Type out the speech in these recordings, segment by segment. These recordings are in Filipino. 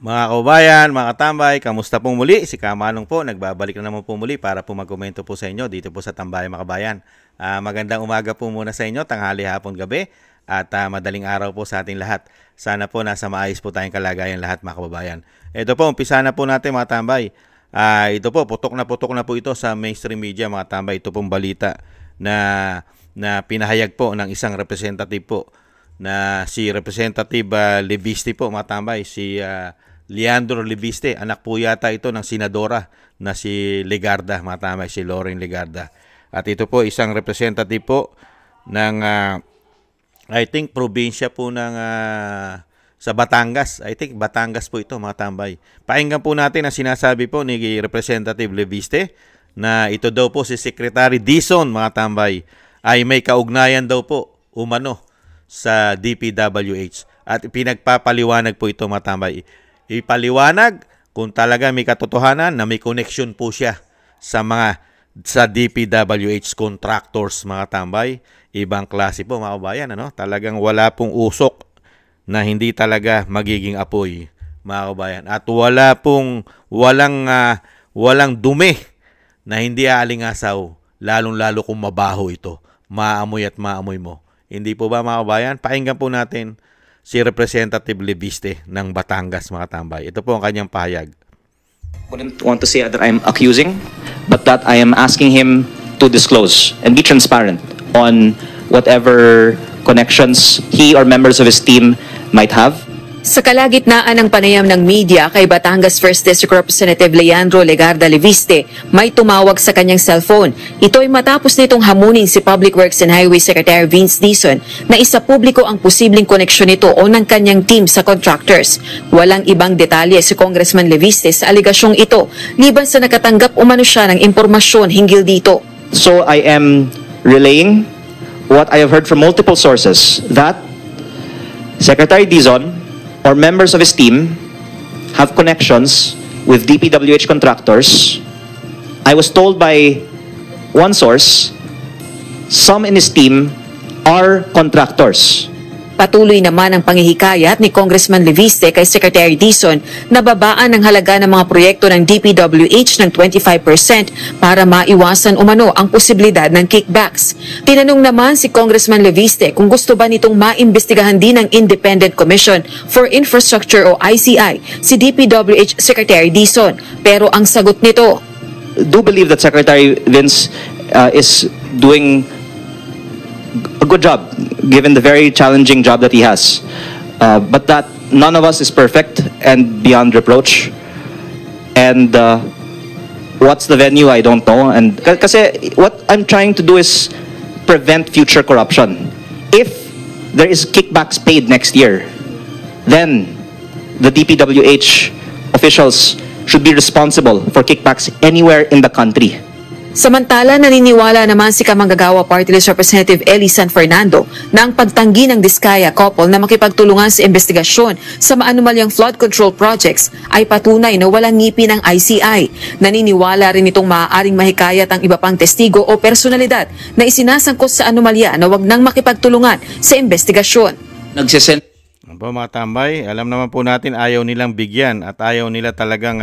Mga kababayan, mga katambay, kamusta pong muli? Si Kamanong po, nagbabalik na naman po muli para po magkomento po sa inyo dito po sa Tambayan mga kabayan. Magandang umaga po muna sa inyo, tanghali, hapon, gabi, at madaling araw po sa ating lahat. Sana po nasa maayos po tayong kalagayan lahat mga kababayan. Ito po, umpisa na po natin mga tambay. Ito po, putok na po ito sa mainstream media mga tambay. Ito pong balita na pinahayag po ng isang representative po na si Representative Leviste po mga tambay, si Leandro Leviste, anak po yata ito ng senadora na si Legarda mga tambay, si Loren Legarda. At ito po isang representative po ng I think probinsya po ng sa Batangas. I think Batangas po ito mga tambay. Pakinggan po natin ang sinasabi po ni Representative Leviste na ito daw po si Secretary Dizon mga tambay ay may kaugnayan daw po umano sa DPWH. At pinagpapaliwanag po ito mga tambay. Ipaliwanag kung talaga may katotohanan na may connection po siya sa DPWH contractors mga tambay. Ibang klase po mga kabayan, ano? Talagang wala pong usok na hindi talaga magiging apoy mga kabayan. At walang dumi na hindi aalingasaw, lalong-lalo kung mabaho ito. Maamoy at maamoy mo. Hindi po ba mga kabayan? Pakinggan po natin si Representative Leviste ng Batangas mga tambay. Ito po ang kanyang pahayag. Wouldn't want to say that I'm accusing, but that I am asking him to disclose and be transparent on whatever connections he or members of his team might have. Sa kalagitnaan ng panayam ng media kay Batangas 1st District Representative Leandro Legarda Leviste, may tumawag sa kanyang cellphone. Ito ay matapos nitong hamunin si Public Works and Highway Secretary Vince Dizon na isa publiko ang posibleng koneksyon nito o ng kanyang team sa contractors. Walang ibang detalye si Congressman Leviste sa aligasyong ito, liban sa nakatanggap umano siya ng impormasyon hinggil dito. So I am relaying what I have heard from multiple sources that Secretary Dizon or members of his team have connections with DPWH contractors. I was told by one source, some in his team are contractors. Patuloy naman ang panghihikayat ni Congressman Leviste kay Secretary Dizon na babaan ang halaga ng mga proyekto ng DPWH ng 25% para maiwasan umano ang posibilidad ng kickbacks. Tinanong naman si Congressman Leviste kung gusto ba nitong maimbestigahan din ng Independent Commission for Infrastructure o ICI si DPWH Secretary Dizon. Pero ang sagot nito, do believe that Secretary Vince is doing a good job given the very challenging job that he has, but that none of us is perfect and beyond reproach. And what's the venue, I don't know. And kasi what I'm trying to do is prevent future corruption. If there is kickbacks paid next year, then the DPWH officials should be responsible for kickbacks anywhere in the country. Samantala, naniniwala naman si Kamanggagawa Party List Representative Eli San Fernando na ang pagtanggi ng Diskaya couple na makipagtulungan sa investigasyon sa maanumalyang flood control projects ay patunay na walang ngipin ng ICI. Naniniwala rin itong maaaring mahikayat ang iba pang testigo o personalidad na isinasangkot sa anomalya na wag nang makipagtulungan sa investigasyon. Mga tambay, alam naman po natin ayaw nilang bigyan at ayaw nila talagang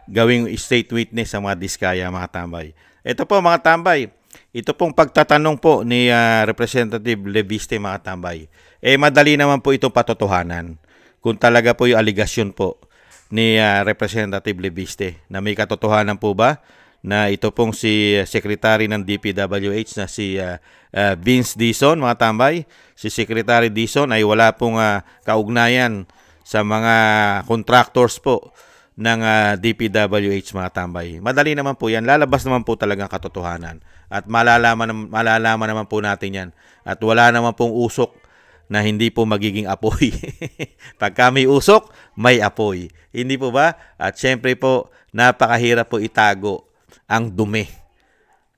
gawing state witness sa mga Diskaya mga tambay. Ito po mga tambay, ito pong pagtatanong po ni Representative Leviste mga tambay, madali naman po itong patotohanan kung talaga po yung aligasyon po ni Representative Leviste na may katotohanan po ba na ito pong si Secretary ng DPWH na si Vince Dizon mga tambay, si Secretary Dizon ay wala pong kaugnayan sa mga contractors po ng DPWH mga tambay. Madali naman po yan. Lalabas naman po talagang katotohanan. At malalaman naman po natin yan. At wala naman pong usok na hindi po magiging apoy. Pagka may usok, may apoy. Hindi po ba? At syempre po, napakahirap po itago ang dumi.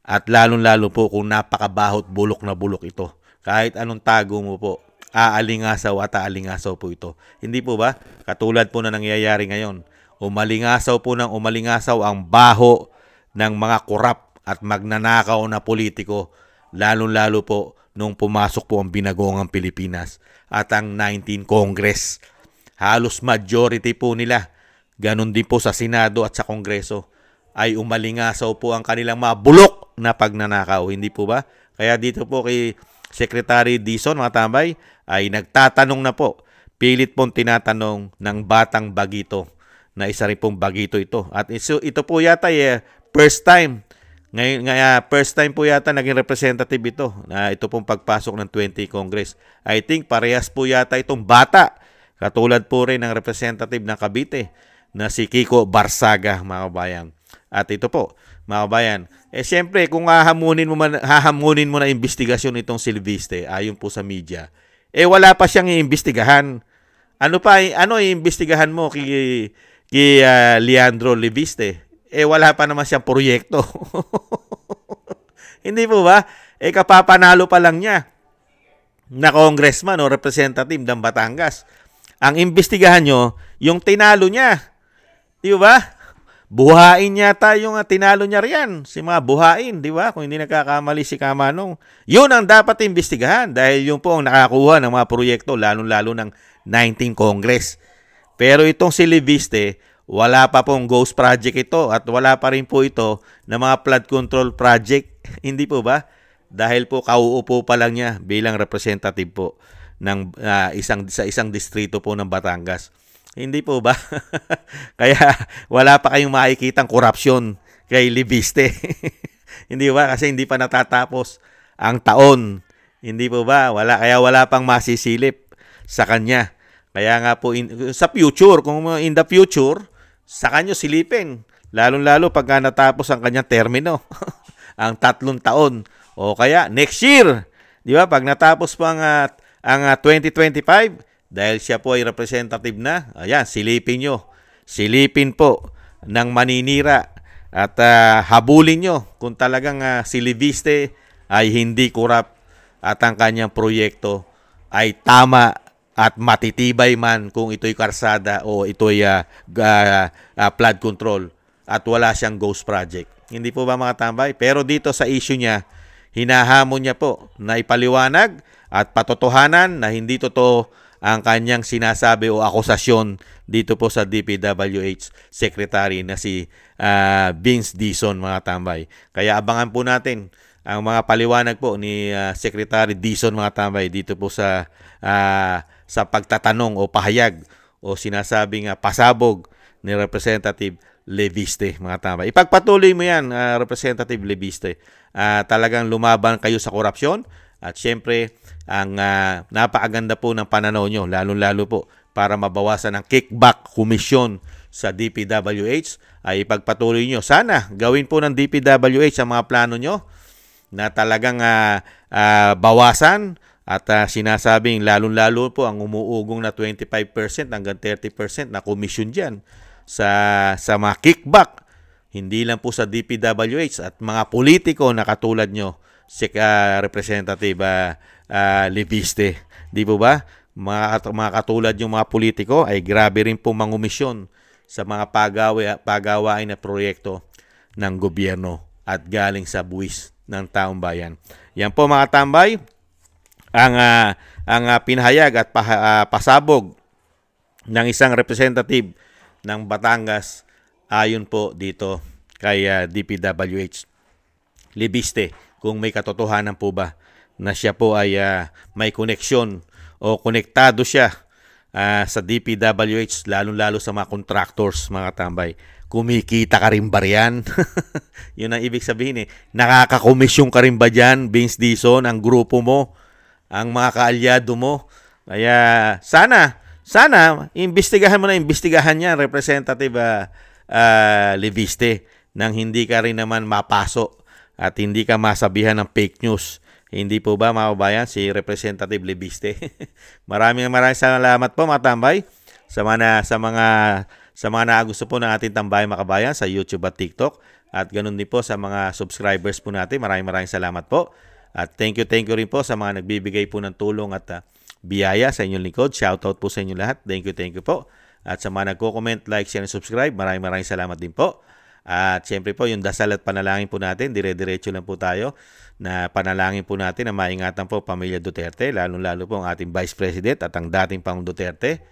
At lalong-lalo po kung napakabahot bulok na bulok ito. Kahit anong tago mo po, aalingasaw at aalingasaw po ito. Hindi po ba? Katulad po na nangyayari ngayon. Umalingasaw po ng umalingasaw ang baho ng mga korap at magnanakaw na politiko, lalong-lalo po nung pumasok po ang binagongang Pilipinas at ang 19 Congress. Halos majority po nila Ganon din po sa Senado at sa Kongreso ay umalingasaw po ang kanilang mga bulok na pagnanakaw. Hindi po ba? Kaya dito po kay Secretary Dizon, mga tambay, ay nagtatanong na po. Pilit pong tinatanong ng batang bagito na isa rin pong bagito ito. At ito po yata first time. Ngayon, first time po yata naging representative ito. Ito pong pagpasok ng 20 Congress. I think parehas po yata itong bata. Katulad po rin ng representative ng Cavite na si Kiko Barsaga, mga kabayan. At ito po, mga kabayan, siyempre kung hahamunin mo na investigasyon itong si Leviste, ayon po sa media, wala pa siyang iimbestigahan. Ano iimbestigahan mo kay Leandro Leviste? Wala pa naman siyang proyekto. Hindi po ba? Kapapanalo pa lang niya na congressman o representative ng Batangas. Ang imbestigahan nyo, yung tinalo niya. Di ba? Buhain yata yung tinalo niya riyan. Si mga buhain, di ba? Kung hindi nagkakamali si Kamanong. Yun ang dapat imbestigahan dahil yung po ang nakakuha ng mga proyekto, lalo-lalo ng 19 Congress. Pero itong si Leviste, wala pa pong ghost project ito at wala pa rin po ito na mga flood control project. Hindi po ba? Dahil po kauupo pa lang niya bilang representative po ng isang distrito po ng Batangas. Hindi po ba? Kaya wala pa kayong makikitang korupsyon kay Leviste. Hindi ba? Kasi hindi pa natatapos ang taon. Hindi po ba? Kaya wala pang masisilip sa kanya. Kaya nga po sa future, kung in the future, sa kanya silipin. Lalo-lalo pagka natapos ang kanyang termino. Ang 3 taon. O kaya next year. Di ba? Pag natapos po ang 2025, dahil siya po ay representative na, ayan, silipin nyo. Silipin po ng maninira at habulin nyo kung talagang si Leviste ay hindi korap at ang kanyang proyekto ay tama at matitibay man kung ito'y karsada o ito'y flood control at wala siyang ghost project. Hindi po ba mga tambay? Pero dito sa issue niya, hinahamon niya po na ipaliwanag at patotohanan na hindi totoo ang kanyang sinasabi o akusasyon dito po sa DPWH Secretary na si Vince Dizon, mga tambay. Kaya abangan po natin ang mga paliwanag po ni Secretary Dizon, mga tambay, dito po sa pagtatanong o pahayag o sinasabing pasabog ni Representative Leviste, mga tambay. Ipagpatuloy mo yan, Representative Leviste. Talagang lumaban kayo sa korupsyon at syempre ang napakaganda po ng pananaw nyo, lalo-lalo po para mabawasan ang kickback komisyon sa DPWH ay ipagpatuloy nyo. Sana gawin po ng DPWH ang mga plano nyo na talagang bawasan at sinasabing lalo-lalo po ang umuugong na 25% hanggang 30% na komisyon dyan sa mga kickback. Hindi lang po sa DPWH at mga politiko na katulad nyo, si Representative Leviste. Di po ba? Mga katulad yung mga politiko ay grabe rin po mangumisyon sa mga pagawain na proyekto ng gobyerno at galing sa buwis ng taong bayan. Yan po mga tambay, ang pinahayag at pasabog ng isang representative ng Batangas ayon po dito kay DPWH Leviste. Kung may katotohanan po ba na siya po ay may koneksyon o konektado siya sa DPWH, lalo-lalo sa mga contractors, mga tambay. Kumikita ka rin ba riyan? Yun ang ibig sabihin Nakakakomisyon ka rin ba dyan, Vince Dizon, ang grupo mo, ang mga kaalyado mo? Kaya sana, imbestigahan mo na, niya, Representative Leviste, nang hindi ka rin naman mapaso at hindi ka masabihan ng fake news. Hindi po ba, mga kabayan, si Representative Leviste? maraming salamat po, mga tambay, sa mga nagusto po ng ating tambay, mga kabayan, sa YouTube at TikTok. At ganun din po sa mga subscribers po natin. Maraming salamat po. At thank you rin po sa mga nagbibigay po ng tulong at biyaya sa inyong lingkod. Shoutout po sa inyo lahat. Thank you po. At sa mga nagko-comment, like, share, and subscribe, maraming salamat din po. At siyempre po, yung dasal at panalangin po natin, dire-diretso lang po tayo na panalangin po natin na maingatan po pamilya Duterte, lalo-lalo po ang ating Vice President at ang dating Pangulong Duterte.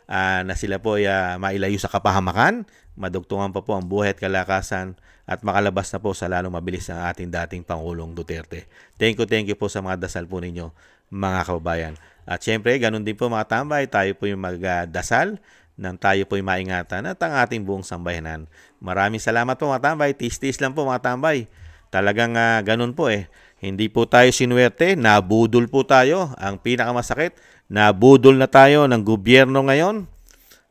na sila po ay mailayo sa kapahamakan, madugtungan pa po ang buhay at kalakasan at makalabas na po sa lalong mabilis ng ating dating Pangulong Duterte. Thank you po sa mga dasal po ninyo, mga kababayan. At syempre, ganun din po mga tambay, tayo po yung magdasal nang tayo po yung maingatan at ang ating buong sambayanan. Maraming salamat po mga tambay. Tis-tis lang po mga tambay. Talagang ganun po eh. Hindi po tayo sinuwerte, nabudol po tayo. Ang pinakamasakit, nabudol na tayo ng gobyerno ngayon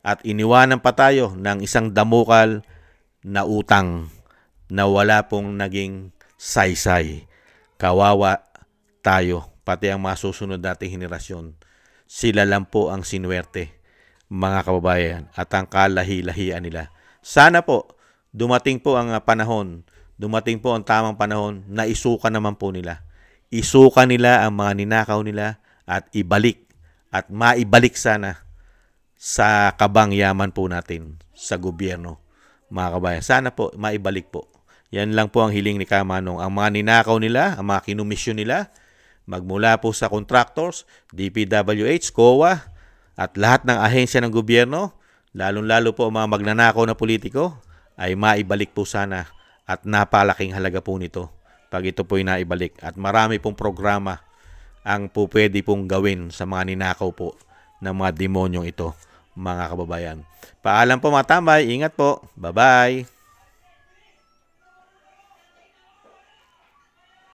at iniwanan pa tayo ng isang damukal na utang na wala pong naging saysay. Kawawa tayo, pati ang mga susunod nating henerasyon. Sila lang po ang sinuwerte, mga kababayan, at ang kalahi-lahian nila. Sana po, dumating po ang panahon, dumating po ang tamang panahon na isuka naman po nila. Isuka nila ang mga ninakaw nila at ibalik at maibalik sana sa kabang yaman po natin sa gobyerno, mga kabayan. Sana po maibalik po. Yan lang po ang hiling ni Kamanong. Ang mga ninakaw nila, ang mga kinumisyon nila, magmula po sa contractors, DPWH, COA, at lahat ng ahensya ng gobyerno, lalong-lalo po ang mga magnanakaw na politiko, ay maibalik po sana at napalaking halaga po nito pag ito po'y naibalik. At marami pong programa ang po pwede pong gawin sa mga ninakaw po ng mga demonyong ito, mga kababayan. Paalam po mga tambay, ingat po. Bye-bye!